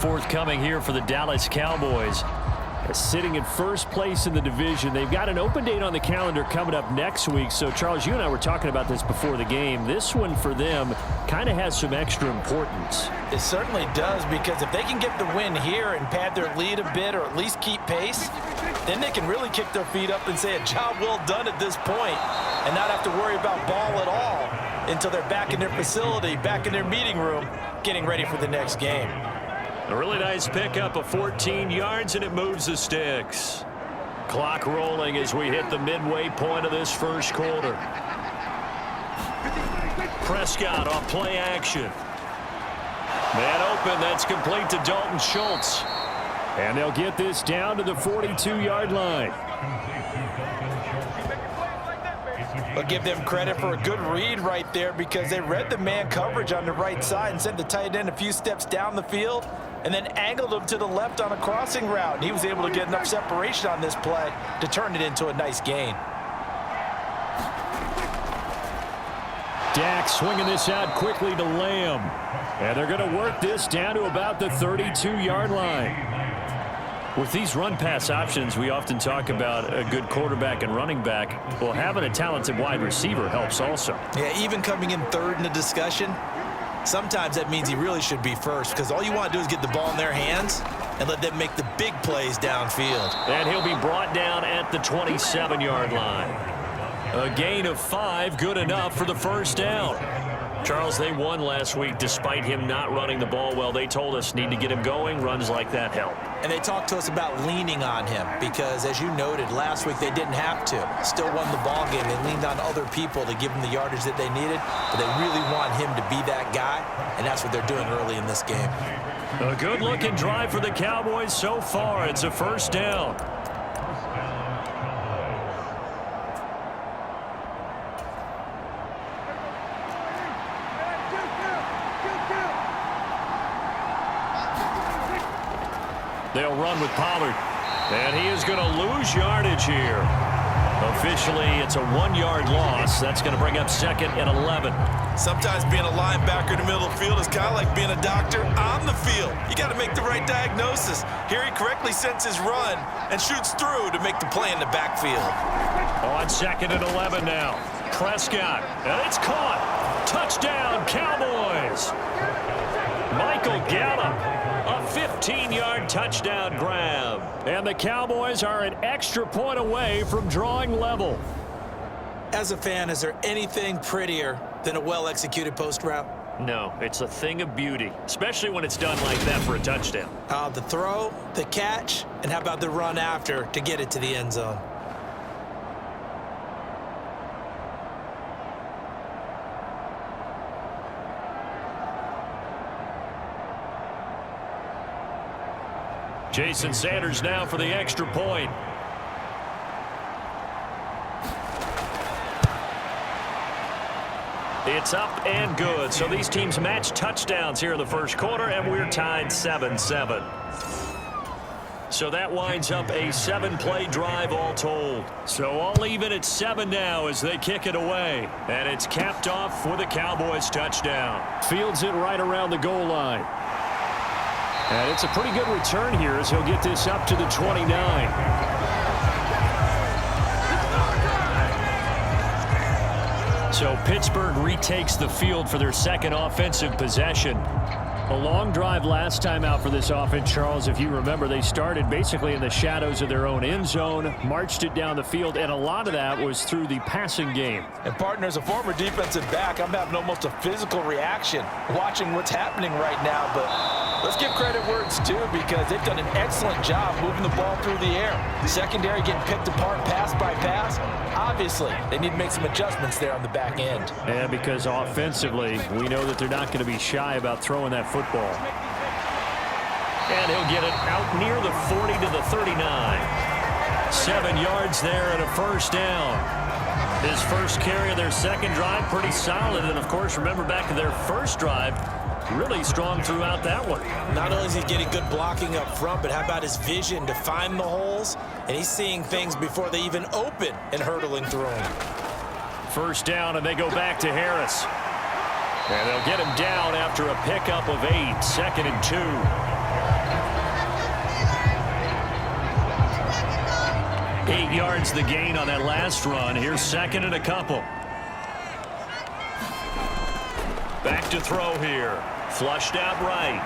Forthcoming here for the Dallas Cowboys. Sitting in first place in the division. They've got an open date on the calendar coming up next week. So, Charles, you and I were talking about this before the game. This one for them kind of has some extra importance. It certainly does, because if they can get the win here and pad their lead a bit or at least keep pace, then they can really kick their feet up and say a job well done at this point and not have to worry about ball at all until they're back in their facility, back in their meeting room, getting ready for the next game. A really nice pickup of 14 yards, and it moves the sticks. Clock rolling as we hit the midway point of this first quarter. Prescott off play action. Man open, that's complete to Dalton Schultz. And they'll get this down to the 42-yard line. I'll give them credit for a good read right there, because they read the man coverage on the right side and sent the tight end a few steps down the field and then angled him to the left on a crossing route. And he was able to get enough separation on this play to turn it into a nice gain. Dak swinging this out quickly to Lamb. And they're going to work this down to about the 32-yard line. With these run-pass options, we often talk about a good quarterback and running back. Well, having a talented wide receiver helps also. Yeah, even coming in third in the discussion, sometimes that means he really should be first, because all you want to do is get the ball in their hands and let them make the big plays downfield. And he'll be brought down at the 27-yard line. A gain of 5, good enough for the first down. Charles, they won last week despite him not running the ball well. They told us need to get him going. Runs like that help. And they talked to us about leaning on him because, as you noted, last week they didn't have to. Still won the ball game. They leaned on other people to give them the yardage that they needed, but they really want him to be that guy, and that's what they're doing early in this game. A good-looking drive for the Cowboys so far. It's a first down. They'll run with Pollard. And he is going to lose yardage here. Officially, it's a 1-yard loss. That's going to bring up 2nd and 11. Sometimes being a linebacker in the middle of the field is kind of like being a doctor on the field. You got to make the right diagnosis. Here he correctly sets his run and shoots through to make the play in the backfield. On 2nd and 11 now. Prescott. And it's caught. Touchdown, Cowboys. Michael Gallup. A 15-yard touchdown grab. And the Cowboys are an extra point away from drawing level. As a fan, is there anything prettier than a well-executed post route? No, it's a thing of beauty, especially when it's done like that for a touchdown. The throw, the catch, and how about the run after to get it to the end zone? Jason Sanders now for the extra point. It's up and good. So these teams match touchdowns here in the first quarter, and we're tied 7-7. So that winds up a 7-play drive all told. So all even at 7 now as they kick it away. And it's capped off with a Cowboys touchdown. Fields it right around the goal line. And it's a pretty good return here as he'll get this up to the 29. So Pittsburgh retakes the field for their second offensive possession. A long drive last time out for this offense, Charles. If you remember, they started basically in the shadows of their own end zone, marched it down the field, and a lot of that was through the passing game. And, partner, as a former defensive back, I'm having almost a physical reaction watching what's happening right now. But let's give credit where it's due, because they've done an excellent job moving the ball through the air. The secondary getting picked apart pass by pass. Obviously, they need to make some adjustments there on the back end. And because offensively, we know that they're not going to be shy about throwing that football. And he'll get it out near the 40 to the 39. 7 yards there and a first down. His first carry of their second drive, pretty solid. And, of course, remember back to their first drive, really strong throughout that one. Not only is he getting good blocking up front, but how about his vision to find the holes? And he's seeing things before they even open and hurdling through them. First down, and they go back to Harris. And they'll get him down after a pickup of 8, 2nd and 2. 8 yards the gain on that last run. Here's second and a couple. Back to throw here. Flushed out right.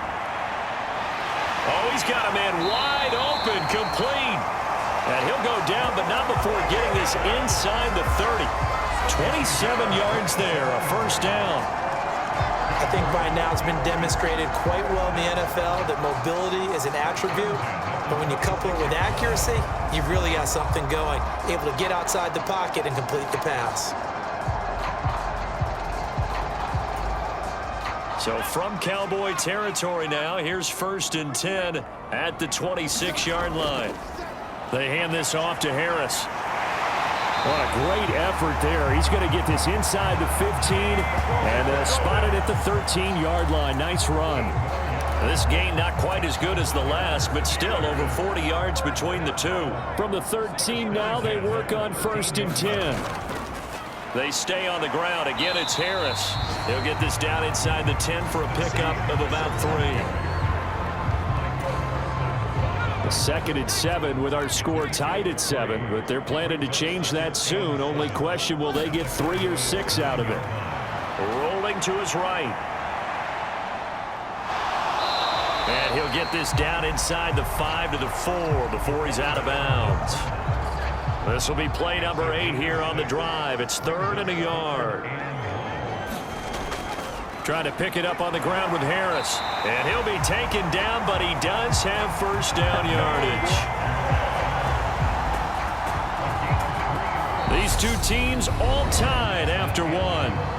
Oh, he's got a man wide open, complete. And he'll go down, but not before getting this inside the 30. 27 yards there, a first down. I think by now it's been demonstrated quite well in the NFL that mobility is an attribute. But when you couple it with accuracy, you've really got something going. Able to get outside the pocket and complete the pass. So from Cowboy territory now, here's 1st and 10 at the 26-yard line. They hand this off to Harris. What a great effort there. He's going to get this inside the 15 and spotted at the 13-yard line. Nice run. This gain not quite as good as the last, but still over 40 yards between the two. From the 13 now, they work on 1st and 10. They stay on the ground. Again, it's Harris. He'll get this down inside the 10 for a pickup of about 3. The 2nd and 7 with our score tied at 7, but they're planning to change that soon. Only question, will they get 3 or 6 out of it? Rolling to his right. And he'll get this down inside the 5 to the 4 before he's out of bounds. This will be play number 8 here on the drive. It's 3rd and a yard. Trying to pick it up on the ground with Harris. And he'll be taken down, but he does have first down yardage. These two teams all tied after 1.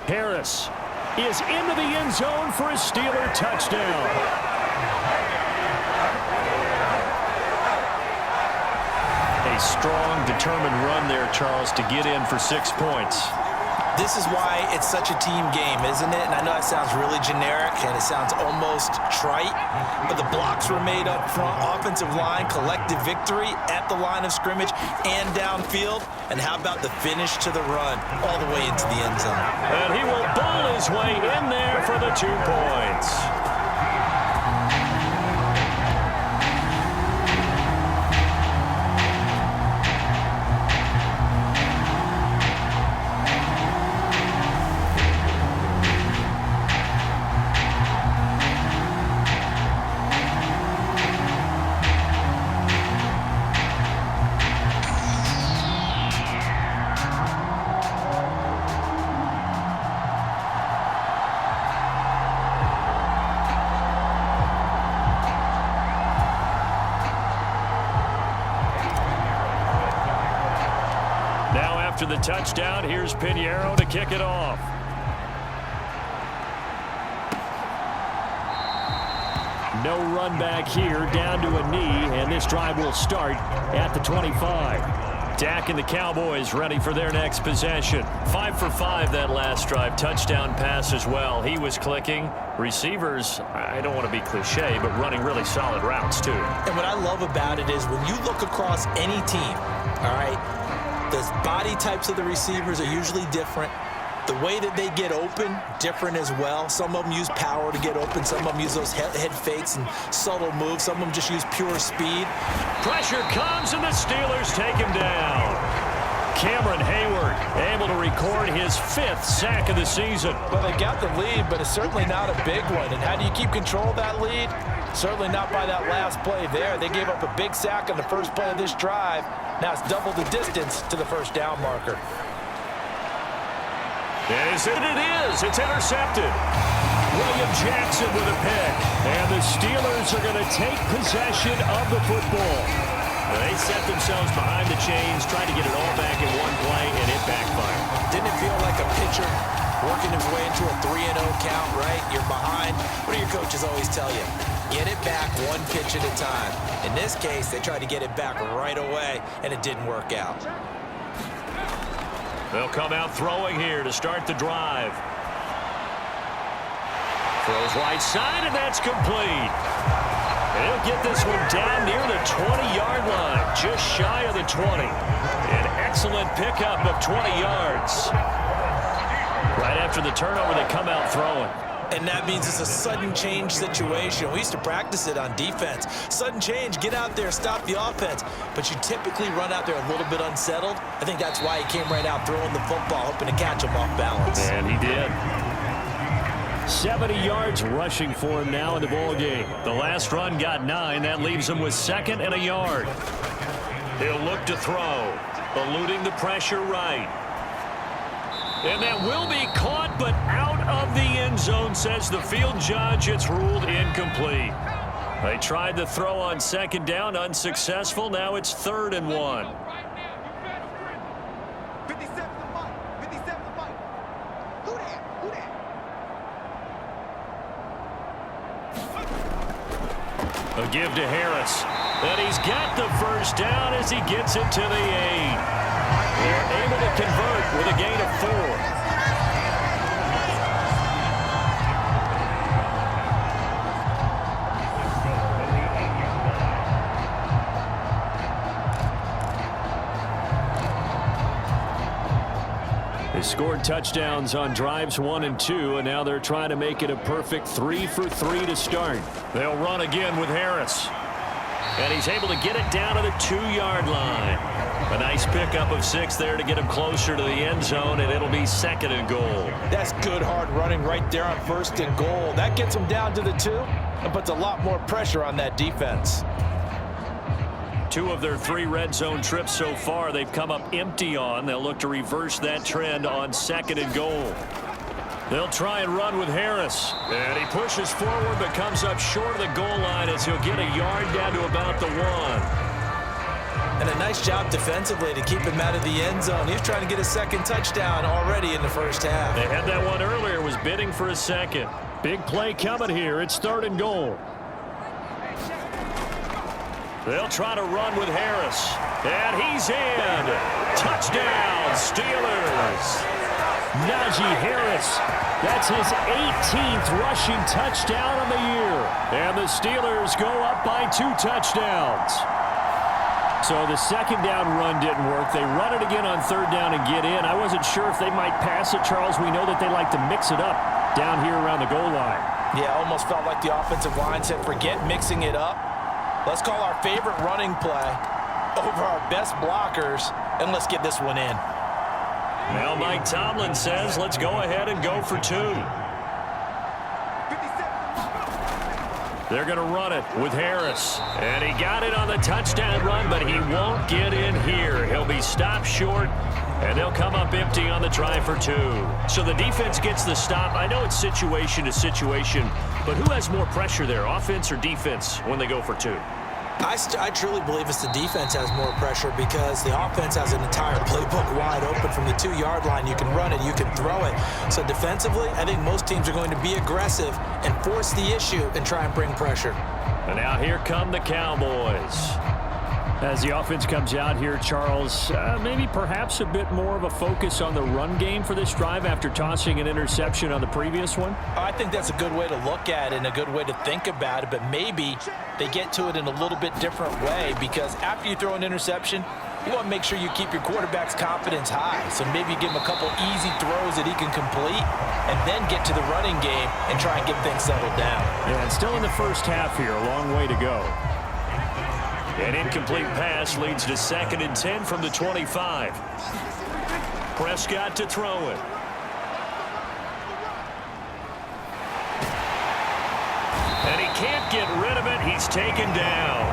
Harris is into the end zone for a Steeler touchdown. A strong, determined run there, Charles, to get in for 6 points. This is why it's such a team game, isn't it? And I know that sounds really generic and it sounds almost trite, but the blocks were made up front. Offensive line, collective victory at the line of scrimmage and downfield. And how about the finish to the run all the way into the end zone? And he will bowl his way in there for the 2 points. After the touchdown, here's Pinheiro to kick it off. No run back here, down to a knee, and this drive will start at the 25. Dak and the Cowboys ready for their next possession. 5 for 5 that last drive. Touchdown pass as well. He was clicking. Receivers, I don't want to be cliche, but running really solid routes too. And what I love about it is when you look across any team, all right, the body types of the receivers are usually different. The way that they get open, different as well. Some of them use power to get open. Some of them use those head fakes and subtle moves. Some of them just use pure speed. Pressure comes, and the Steelers take him down. Cameron Hayward able to record his 5th sack of the season. Well, they got the lead, but it's certainly not a big one. And how do you keep control of that lead? Certainly not by that last play there. They gave up a big sack on the first play of this drive. Now it's double the distance to the first down marker. Is it? It is. It's intercepted. William Jackson with a pick. And the Steelers are going to take possession of the football. They set themselves behind the chains, trying to get it all back in one play, and it backfired. Didn't it feel like a pitcher working his way into a 3-0 count, right? You're behind. What do your coaches always tell you? Get it back one pitch at a time. In this case, they tried to get it back right away, and it didn't work out. They'll come out throwing here to start the drive. Throws right side, and that's complete. He'll get this one down near the 20-yard line, just shy of the 20. An excellent pickup of 20 yards. Right after the turnover, they come out throwing. And that means it's a sudden change situation. We used to practice it on defense. Sudden change, get out there, stop the offense. But you typically run out there a little bit unsettled. I think that's why he came right out throwing the football, hoping to catch him off balance. And he did. 70 yards rushing for him now in the ball game. The last run got 9. That leaves him with 2nd and a yard. He'll look to throw, eluding the pressure right. And that will be caught, but out of the end zone, says the field judge. It's ruled incomplete. They tried the throw on 2nd down, unsuccessful. Now it's 3rd and 1. A give to Harris. And he's got the first down as he gets it to the 8. They're able to convert with a gain of 4. They scored touchdowns on drives 1 and 2, and now they're trying to make it a perfect 3 for 3 to start. They'll run again with Harris. And he's able to get it down to the 2-yard line. A nice pickup of 6 there to get him closer to the end zone, and it'll be 2nd and goal. That's good hard running right there on 1st and goal. That gets him down to the 2 and puts a lot more pressure on that defense. 2 of their 3 red zone trips so far they've come up empty on. They'll look to reverse that trend on 2nd and goal. They'll try and run with Harris. And he pushes forward but comes up short of the goal line as he'll get a yard down to about the 1. And a nice job defensively to keep him out of the end zone. He's trying to get a 2nd touchdown already in the first half. They had that one earlier, was bidding for a 2nd. Big play coming here. It's 3rd and goal. They'll try to run with Harris. And he's in. Touchdown, Steelers. Najee Harris. That's his 18th rushing touchdown of the year. And the Steelers go up by 2 touchdowns. So the 2nd down run didn't work. They run it again on 3rd down and get in. I wasn't sure if they might pass it, Charles. We know that they like to mix it up down here around the goal line. Yeah, almost felt like the offensive line said, forget mixing it up. Let's call our favorite running play over our best blockers, and let's get this one in. Now Mike Tomlin says, let's go ahead and go for 2. They're going to run it with Harris. And he got it on the touchdown run, but he won't get in here. He'll be stopped short, and they'll come up empty on the try for 2. So the defense gets the stop. I know it's situation to situation, but who has more pressure there, offense or defense, when they go for 2? I truly believe it's the defense has more pressure because the offense has an entire playbook wide open from the 2-yard line. You can run it, you can throw it. So defensively, I think most teams are going to be aggressive and force the issue and try and bring pressure. And now here come the Cowboys. As the offense comes out here, Charles, maybe perhaps a bit more of a focus on the run game for this drive after tossing an interception on the previous one? I think that's a good way to look at it and a good way to think about it, but maybe they get to it in a little bit different way because after you throw an interception, you want to make sure you keep your quarterback's confidence high. So maybe you give him a couple easy throws that he can complete and then get to the running game and try and get things settled down. Yeah, and still in the first half here, a long way to go. An incomplete pass leads to 2nd and 10 from the 25. Prescott to throw it. And he can't get rid of it. He's taken down.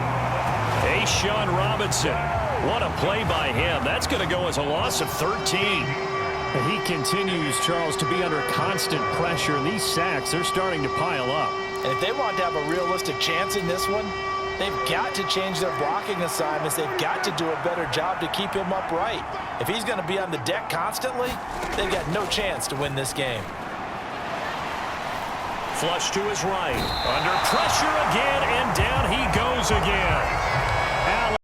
Sean Robinson. What a play by him. That's going to go as a loss of 13. And he continues, Charles, to be under constant pressure. And these sacks, they're starting to pile up. And if they want to have a realistic chance in this one, they've got to change their blocking assignments. They've got to do a better job to keep him upright. If he's going to be on the deck constantly, they've got no chance to win this game. Flush to his right. Under pressure again, and down he goes again.